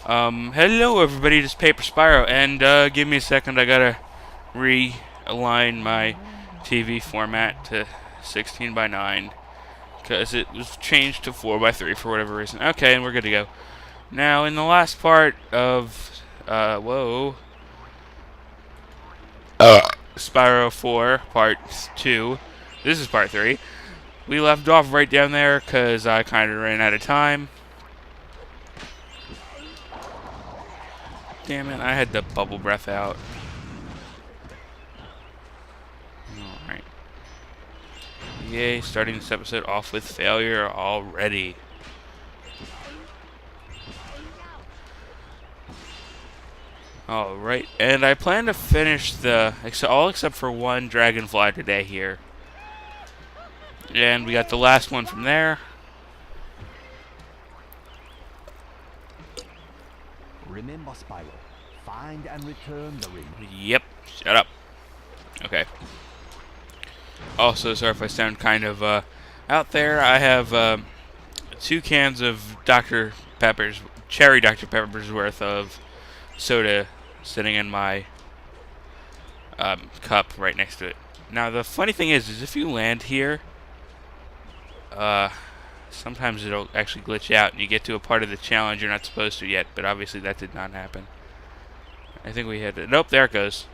Hello everybody, this is Paper Spyro, and give me a second, I gotta realign my TV format to 16 by 9, because it was changed to 4 by 3 for whatever reason. Okay, and we're good to go. Now, in the last part of, Spyro 4, part 2, this is part 3, we left off right down there, because I kind of ran out of time. Damn it, I had the bubble breath out. Alright. Yay, starting this episode off with failure already. Alright, and I plan to finish all except for one dragonfly today here. And we got the last one from there. Remember, Spyro, find and return the ring. Yep, shut up. Okay. Also, sorry if I sound kind of out there. I have 2 cans of Dr. Pepper's, cherry Dr. Pepper's worth of soda sitting in my cup right next to it. Now, the funny thing is if you land here, sometimes it'll actually glitch out and you get to a part of the challenge you're not supposed to yet, but obviously that did not happen. I think we had to... Nope, there it goes.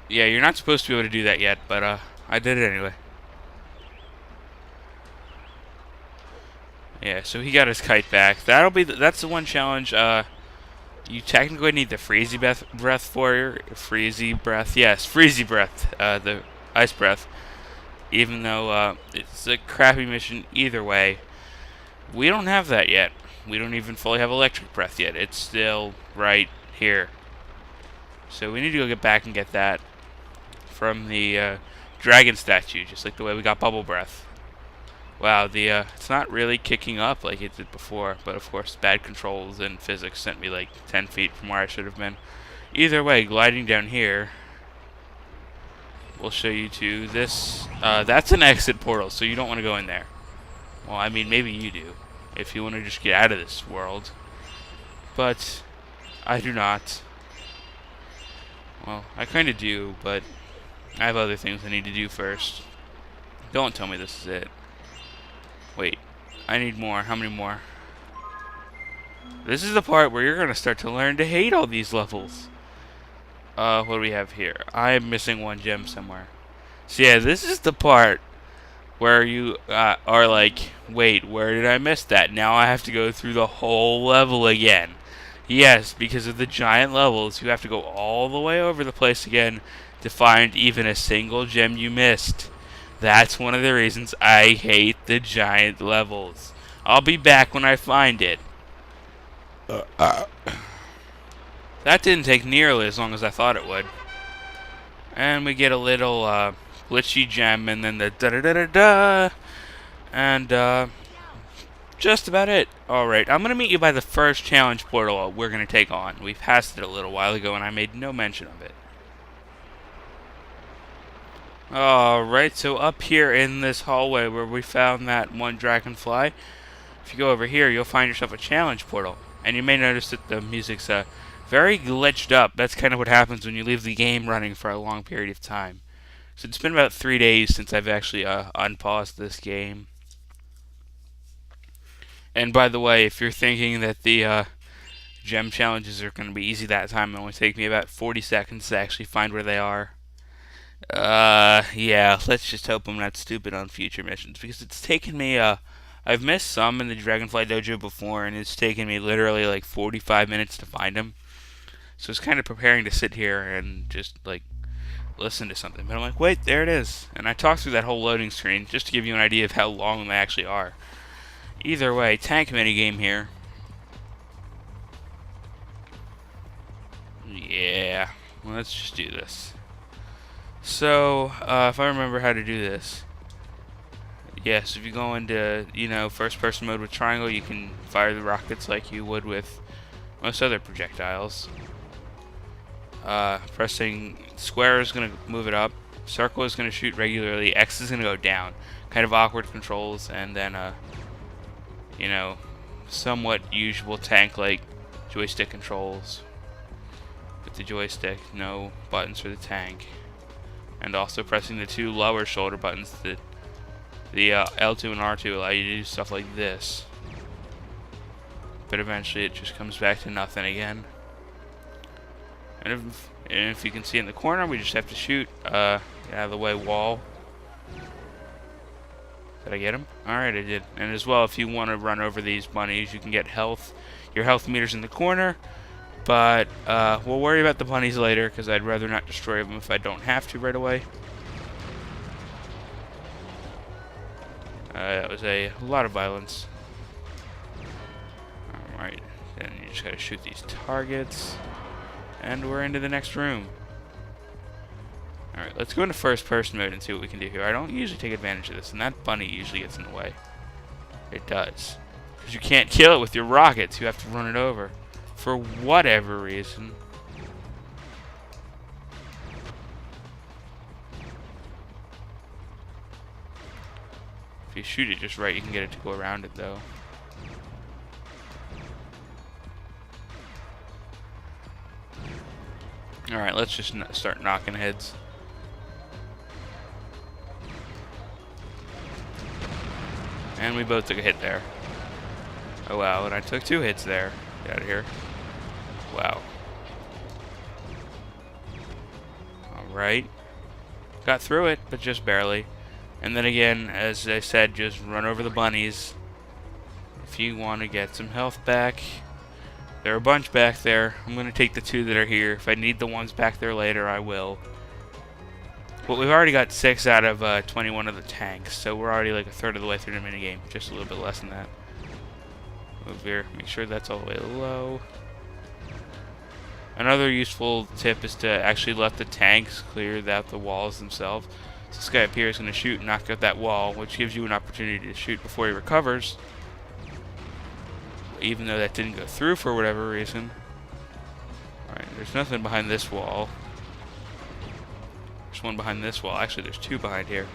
Yeah, you're not supposed to be able to do that yet, but I did it anyway. Yeah, so he got his kite back. That's the one challenge you technically need the freezy breath for. Freezy breath. Yes, freezy breath. The ice breath. Even though it's a crappy mission either way. We don't have that yet. We don't even fully have electric breath yet. It's still right here. So we need to go get back and get that from the dragon statue, just like the way we got bubble breath. Wow, it's not really kicking up like it did before, but of course bad controls and physics sent me like 10 feet from where I should have been. Either way, gliding down here will show you to this. That's an exit portal, so you don't want to go in there. Well, I mean, maybe you do, if you want to just get out of this world. But I do not. Well, I kind of do, but I have other things I need to do first. Don't tell me this is it. Wait, I need more. How many more? This is the part where you're going to start to learn to hate all these levels. What do we have here? I am missing one gem somewhere. So yeah, this is the part where you are like, wait, where did I miss that? Now I have to go through the whole level again. Yes, because of the giant levels, you have to go all the way over the place again to find even a single gem you missed. That's one of the reasons I hate the giant levels. I'll be back when I find it. That didn't take nearly as long as I thought it would. And we get a little glitchy gem, and then the da-da-da-da-da. And just about it. Alright, I'm going to meet you by the first challenge portal we're going to take on. We passed it a little while ago, and I made no mention of it. Alright, so up here in this hallway where we found that one dragonfly, if you go over here, you'll find yourself a challenge portal. And you may notice that the music's very glitched up. That's kind of what happens when you leave the game running for a long period of time. So it's been about 3 days since I've actually unpaused this game. And by the way, if you're thinking that the gem challenges are going to be easy that time, it only take me about 40 seconds to actually find where they are. Yeah, let's just hope I'm not stupid on future missions, because it's taken me, I've missed some in the Dragonfly Dojo before, and it's taken me literally like 45 minutes to find them. So it's kind of preparing to sit here and just, like, listen to something. But I'm like, wait, there it is. And I talked through that whole loading screen just to give you an idea of how long they actually are. Either way, tank minigame here. Yeah, well, let's just do this. So, if I remember how to do this, yes, if you go into, first-person mode with triangle, you can fire the rockets like you would with most other projectiles. Pressing square is going to move it up, circle is going to shoot regularly, X is going to go down. Kind of awkward controls, and then, somewhat usual tank-like joystick controls. With the joystick, no buttons for the tank. And also pressing the two lower shoulder buttons, the L2 and R2 allow you to do stuff like this. But eventually it just comes back to nothing again. And if you can see in the corner, we just have to shoot get out of the way wall. Did I get him? Alright, I did. And as well, if you want to run over these bunnies, you can get your health meters in the corner. But we'll worry about the bunnies later, because I'd rather not destroy them if I don't have to right away. That was a lot of violence. Alright, then you just gotta shoot these targets. And we're into the next room. Alright, let's go into first person mode and see what we can do here. I don't usually take advantage of this, and that bunny usually gets in the way. It does. Because you can't kill it with your rockets, you have to run it over. For whatever reason. If you shoot it just right, you can get it to go around it, though. Alright, let's just start knocking heads. And we both took a hit there. Oh wow, and I took 2 hits there. Get out of here. Wow. Alright. Got through it, but just barely. And then again, as I said, just run over the bunnies. If you want to get some health back. There are a bunch back there. I'm going to take the 2 that are here. If I need the ones back there later, I will. But we've already got 6 out of 21 of the tanks, so we're already like a third of the way through the minigame. Just a little bit less than that. Move here. Make sure that's all the way low. Another useful tip is to actually let the tanks clear out the walls themselves. So this guy up here is going to shoot and knock out that wall, which gives you an opportunity to shoot before he recovers. Even though that didn't go through for whatever reason. Alright, there's nothing behind this wall. There's one behind this wall. Actually, there's 2 behind here.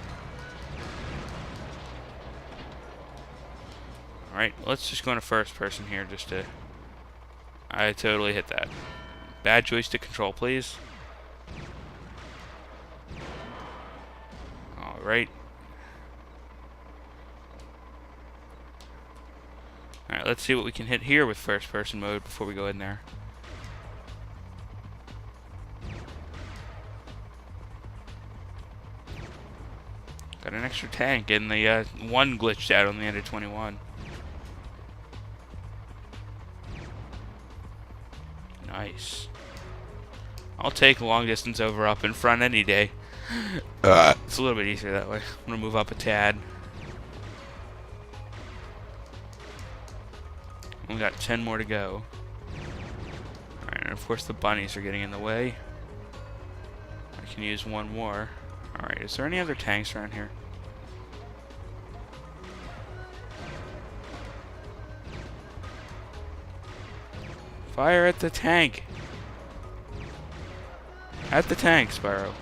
Alright, let's just go into first person here just to... I totally hit that. Bad joystick control, please. Alright. Alright, let's see what we can hit here with first person mode before we go in there. Got an extra tank, and the one glitched out on the end of 21. Nice. I'll take long distance over up in front any day. It's a little bit easier that way. I'm gonna move up a tad. We got 10 more to go. Alright, and of course the bunnies are getting in the way. I can use one more. Alright, is there any other tanks around here? Fire at the tank! At the tank, Spyro.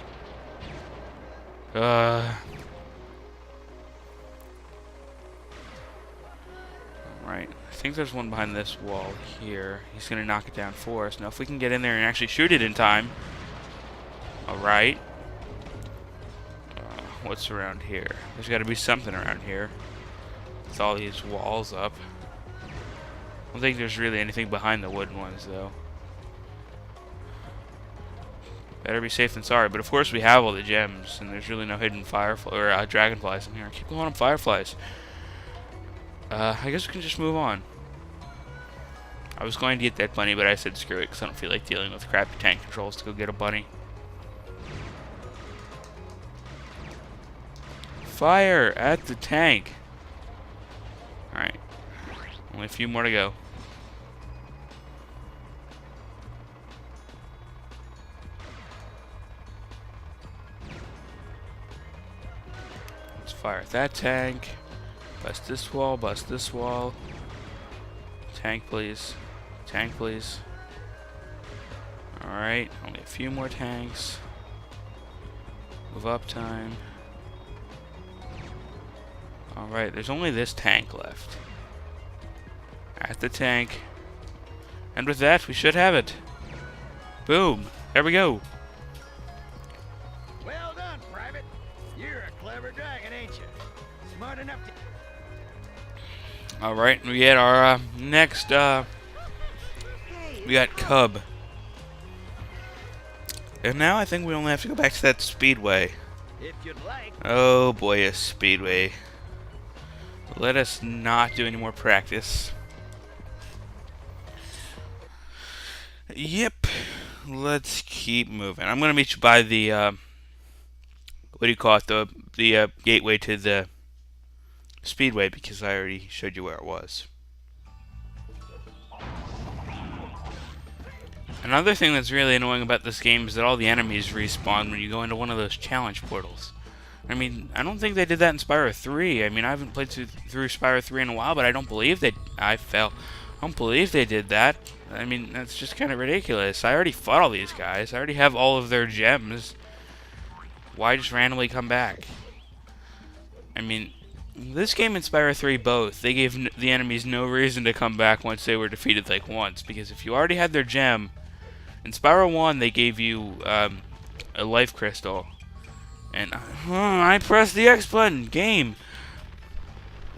Alright, I think there's one behind this wall here. He's gonna knock it down for us. Now if we can get in there and actually shoot it in time. Alright. What's around here? There's gotta be something around here. With all these walls up. I don't think there's really anything behind the wooden ones though. Better be safe than sorry, but of course we have all the gems, and there's really no hidden firefly or dragonflies in here. I keep calling them fireflies. I guess we can just move on. I was going to get that bunny, but I said screw it, because I don't feel like dealing with crappy tank controls to go get a bunny. Fire at the tank! Alright. Only a few more to go. Let's fire at that tank. Bust this wall, bust this wall. Tank, please. Tank, please. Alright, only a few more tanks. Move up time. Alright, there's only this tank left. at the tank. And with that, we should have it. Boom. There we go. Well done, Private. You're a clever dragon, ain't you? Smart enough to... Alright, we get our next, we got Cub. And now I think we only have to go back to that Speedway. If you'd like. Oh boy, a Speedway. Let us not do any more practice. Yep. Let's keep moving. I'm gonna meet you by the what do you call it? The gateway to the Speedway, because I already showed you where it was. Another thing that's really annoying about this game is that all the enemies respawn when you go into one of those challenge portals. I mean, I don't think they did that in Spyro 3. I mean, I haven't played through Spyro 3 in a while, but I don't believe they... I don't believe they did that. I mean, that's just kind of ridiculous. I already fought all these guys. I already have all of their gems. Why just randomly come back? I mean, this game and Spyro 3 both, they gave the enemies no reason to come back once they were defeated like once. Because if you already had their gem... In Spyro 1, they gave you a life crystal. And I pressed the X button. Game.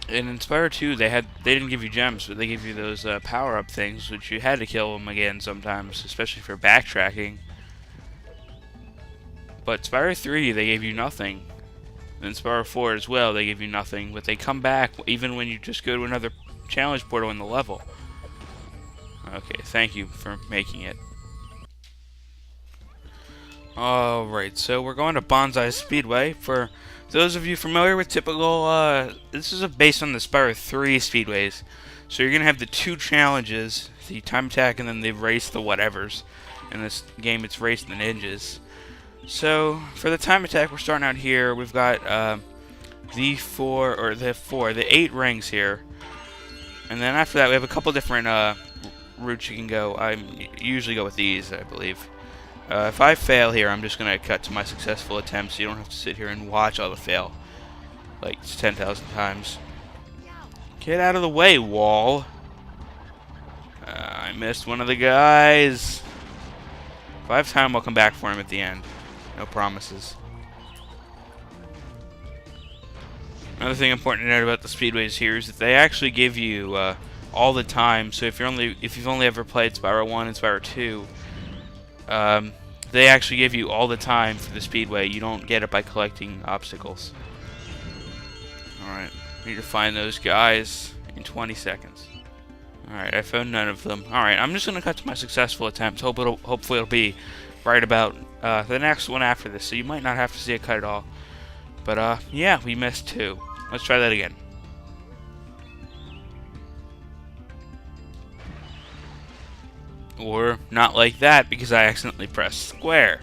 And in Spyro 2, they didn't give you gems, but they gave you those power-up things, which you had to kill them again sometimes, especially for backtracking. But Spyro 3, they gave you nothing. And Spyro 4 as well, they gave you nothing, but they come back even when you just go to another challenge portal in the level. Okay, thank you for making it. Alright, so we're going to Bonsai Speedway. For those of you familiar with typical, this is based on the Spyro 3 Speedways. So you're going to have the two challenges, the time attack and then the race the whatevers. In this game, it's race the ninjas. So, for the time attack, we're starting out here. We've got the 8 rings here. And then after that, we have a couple different routes you can go. I usually go with these, I believe. If I fail here, I'm just going to cut to my successful attempt, so you don't have to sit here and watch all the fail. Like 10,000 times. Get out of the way, wall. I missed one of the guys. If I have time, I'll come back for him at the end. No promises. Another thing important to note about the speedways here is that they actually give you all the time. So if you've only ever played Spyro 1 and Spyro 2, they actually give you all the time for the speedway. You don't get it by collecting obstacles. Alright, need to find those guys in 20 seconds. Alright, I found none of them. Alright, I'm just going to cut to my successful attempt. Hopefully it'll be right about the next one after this, so you might not have to see it cut at all. But, yeah, we missed 2. Let's try that again. Or not like that, because I accidentally pressed square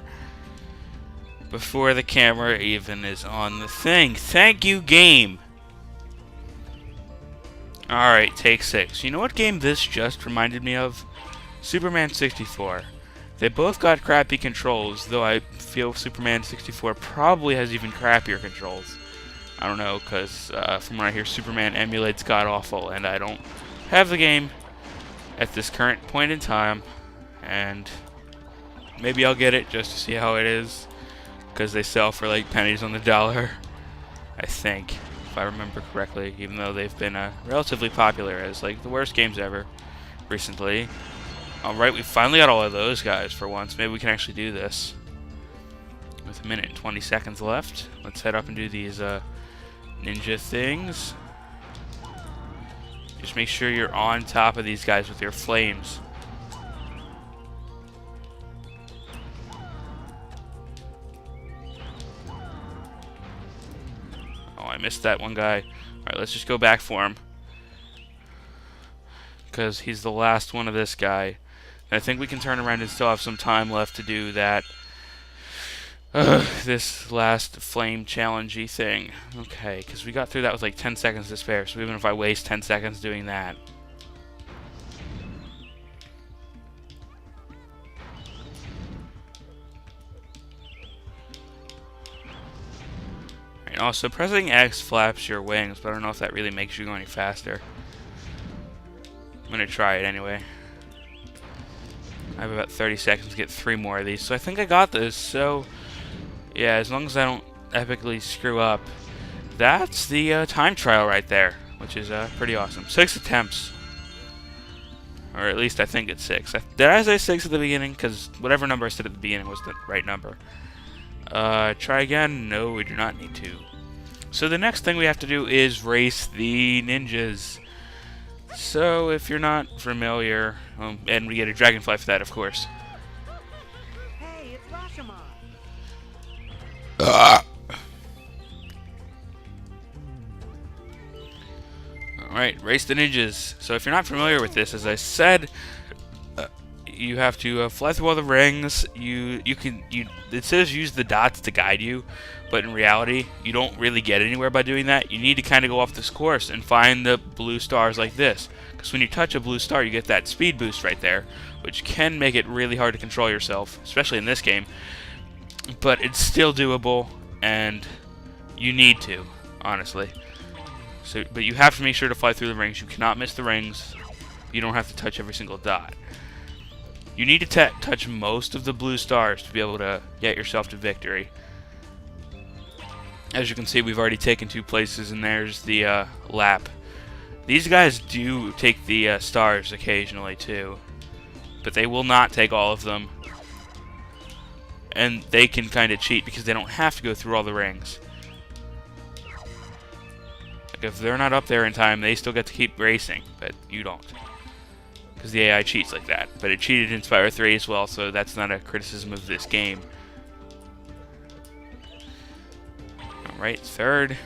before the camera even is on the thing. Thank you, game. Alright, take 6. You know what game this just reminded me of? Superman 64. They both got crappy controls, though I feel Superman 64 probably has even crappier controls. I don't know, because from what I hear, Superman emulates god-awful, and I don't have the game at this current point in time, and maybe I'll get it just to see how it is, because they sell for like pennies on the dollar, I think, if I remember correctly, even though they've been relatively popular as like the worst games ever recently. Alright, we finally got all of those guys for once. Maybe we can actually do this. With 1 minute and 20 seconds left, let's head up and do these ninja things. Just make sure you're on top of these guys with your flames. Oh, I missed that one guy. Alright, let's just go back for him, because he's the last one of this guy. And I think we can turn around and still have some time left to do that. This last flame challenge-y thing. Okay, because we got through that with like 10 seconds to spare, so even if I waste 10 seconds doing that. And also, pressing X flaps your wings, but I don't know if that really makes you go any faster. I'm gonna try it anyway. I have about 30 seconds to get 3 more of these, so I think I got this. So, yeah, as long as I don't epically screw up, that's the time trial right there, which is pretty awesome. 6 attempts. Or at least I think it's 6. Did I say 6 at the beginning? Because whatever number I said at the beginning was the right number. Try again? No, we do not need to. So the next thing we have to do is race the ninjas. So if you're not familiar, and we get a dragonfly for that, of course. Hey, it's Rashomon. Alright, race the ninjas. So if you're not familiar with this, as I said, you have to fly through all the rings. It says use the dots to guide you, but in reality, you don't really get anywhere by doing that. You need to kind of go off this course and find the blue stars like this. Because when you touch a blue star, you get that speed boost right there, which can make it really hard to control yourself, especially in this game. But it's still doable, and you need to, honestly. So, but you have to make sure to fly through the rings. You cannot miss the rings. You don't have to touch every single dot. You need to touch most of the blue stars to be able to get yourself to victory. As you can see, we've already taken 2 places, and there's the lap. These guys do take the stars occasionally, too. But they will not take all of them. And they can kind of cheat because they don't have to go through all the rings. Like if they're not up there in time, they still get to keep racing, but you don't. Because the AI cheats like that. But it cheated in Spyro 3 as well, so that's not a criticism of this game. Alright, 3rd.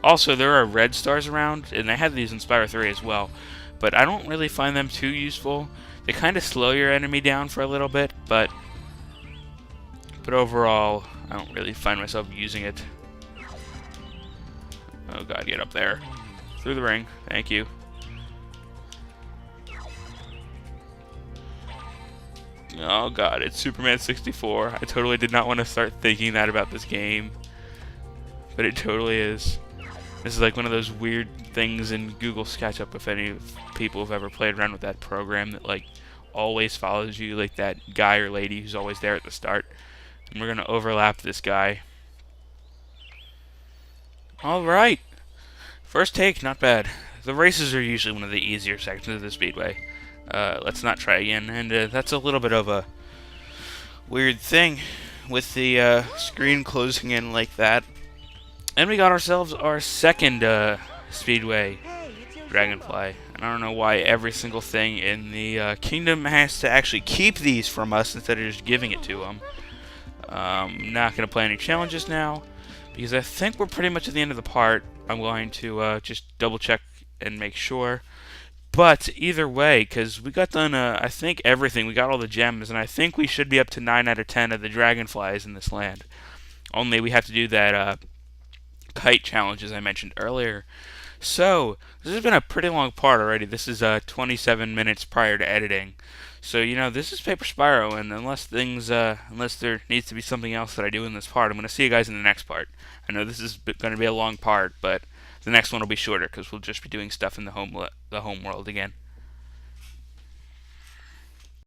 Also, there are red stars around, and I had these in Spyro 3 as well. But I don't really find them too useful. They kind of slow your enemy down for a little bit, but overall, I don't really find myself using it. Oh god, get up there. Through the ring. Thank you. Oh god, it's Superman 64. I totally did not want to start thinking that about this game. But it totally is. This is like one of those weird things in Google SketchUp, if any people have ever played around with that program that like always follows you, like that guy or lady who's always there at the start. And we're going to overlap this guy. Alright. First take, not bad. The races are usually one of the easier sections of the Speedway. Let's not try again. And that's a little bit of a weird thing with the screen closing in like that. And we got ourselves our second Speedway Hey, it's your Dragonfly. And I don't know why every single thing in the kingdom has to actually keep these from us instead of just giving it to them. I'm not going to play any challenges now, because I think we're pretty much at the end of the part. I'm going to just double check and make sure. But either way, because we got done, I think, everything. We got all the gems, and I think we should be up to 9 out of 10 of the dragonflies in this land. Only we have to do that kite challenge, as I mentioned earlier. So, this has been a pretty long part already. This is 27 minutes prior to editing. So, you know, this is Paper Spyro, and unless there needs to be something else that I do in this part, I'm going to see you guys in the next part. I know this is going to be a long part, but the next one will be shorter, because we'll just be doing stuff in the home world again.